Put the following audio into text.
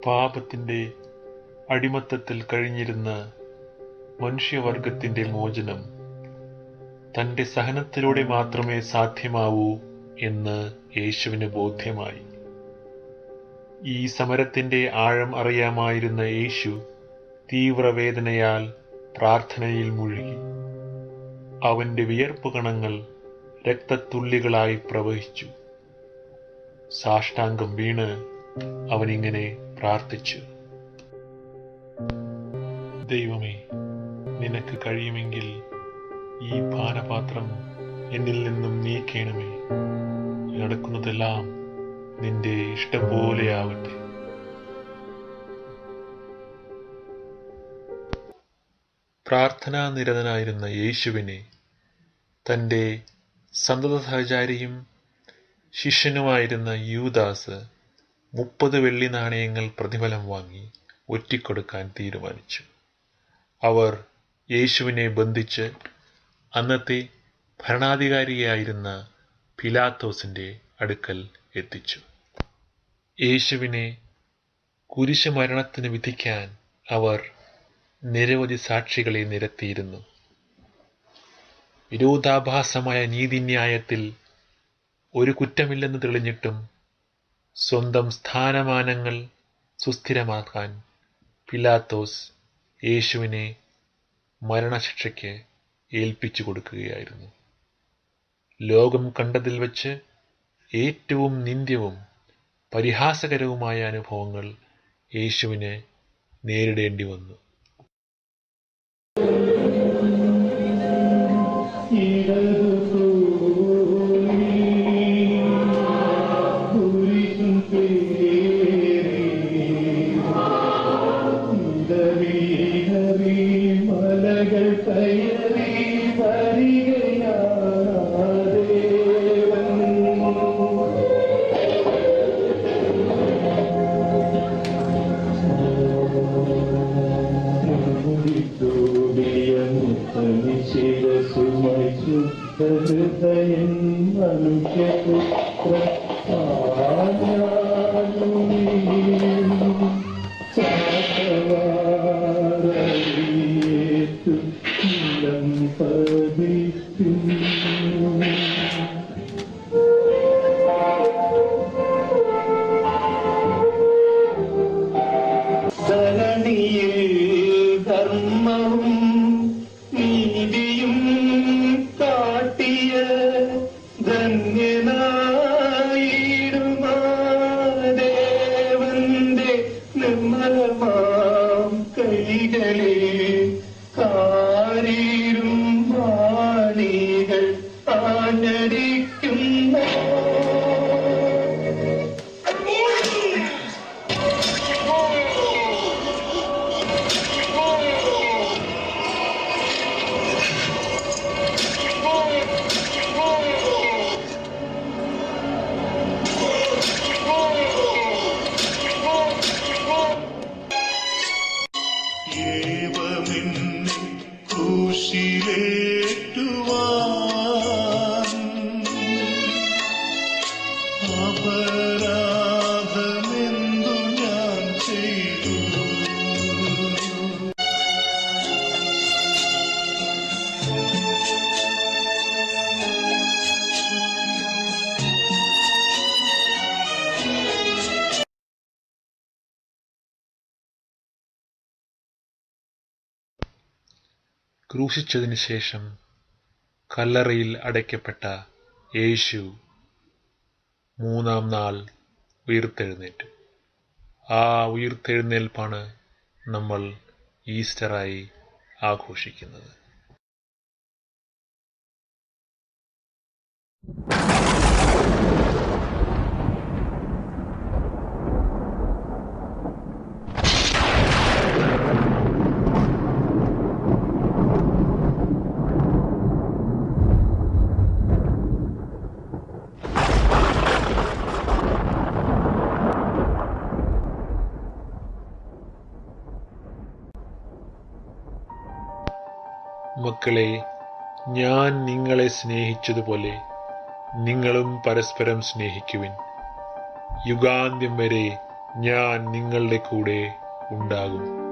പാപത്തിൻ്റെ അടിമത്തത്തിൽ കഴിഞ്ഞിരുന്ന മനുഷ്യവർഗത്തിൻ്റെ മോചനം തൻ്റെ സഹനത്തിലൂടെ മാത്രമേ സാധ്യമാവൂ എന്ന് യേശുവിന് ബോധ്യമായി. ഈ സമരത്തിൻ്റെ ആഴം അറിയാമായിരുന്ന യേശു തീവ്രവേദനയാൽ പ്രാർത്ഥനയിൽ മുഴുകി. അവൻ്റെ വിയർപ്പ് കണങ്ങൾ രക്തത്തുള്ളികളായി പ്രവഹിച്ചു. സാഷ്ടാംഗം വീണ് അവനിങ്ങനെ പ്രാർത്ഥിച്ചു: ദൈവമേ, നിനക്ക് കഴിയുമെങ്കിൽ ഈ പാനപാത്രം എന്നിൽ നിന്നും നീക്കേണമേ. നടക്കുന്നതെല്ലാം നിന്റെ ഇഷ്ടം പോലെയാവട്ടെ. പ്രാർത്ഥനാനിരതനായിരുന്ന യേശുവിനെ തൻ്റെ സന്തത സഹചാരിയും ശിഷ്യനുമായിരുന്ന യൂദാസ് 30 വെള്ളി നാണയങ്ങൾ പ്രതിഫലം വാങ്ങി ഒറ്റിക്കൊടുക്കാൻ തീരുമാനിച്ചു. അവർ യേശുവിനെ ബന്ധിച്ച് അന്നത്തെ ഭരണാധികാരിയായിരുന്ന പിലാത്തോസിൻ്റെ അടുക്കൽ എത്തിച്ചു. യേശുവിനെ കുരിശുമരണത്തിന് വിധിക്കാൻ അവർ നിരവധി സാക്ഷികളെ നിരത്തിയിരുന്നു. വിരോധാഭാസമായ നീതിന്യായത്തിൽ ഒരു കുറ്റമില്ലെന്ന് തെളിഞ്ഞിട്ടും സ്വന്തം സ്ഥാനമാനങ്ങൾ സുസ്ഥിരമാക്കാൻ പിലാത്തോസ് യേശുവിനെ മരണശിക്ഷയ്ക്ക് ഏൽപ്പിച്ചു കൊടുക്കുകയായിരുന്നു. ലോകം കണ്ടതിൽ വച്ച് ഏറ്റവും നിന്ദ്യവും പരിഹാസകരവുമായ അനുഭവങ്ങൾ യേശുവിന് നേരിടേണ്ടി വന്നു. ക്രൂശിച്ചതിനു ശേഷം കല്ലറയിൽ അടയ്ക്കപ്പെട്ട യേശു 3-ാം നാൾ ഉയിർത്തെഴുന്നേറ്റു. ആ ഉയിർത്തെഴുന്നേൽപ്പാണ് നമ്മൾ ഈസ്റ്ററായി ആഘോഷിക്കുന്നത്. മക്കളെ, ഞാൻ നിങ്ങളെ സ്നേഹിച്ചതുപോലെ നിങ്ങളും പരസ്പരം സ്നേഹിക്കുവിൻ. യുഗാന്ത്യം വരെ ഞാൻ നിങ്ങളുടെ കൂടെ ഉണ്ടാകും.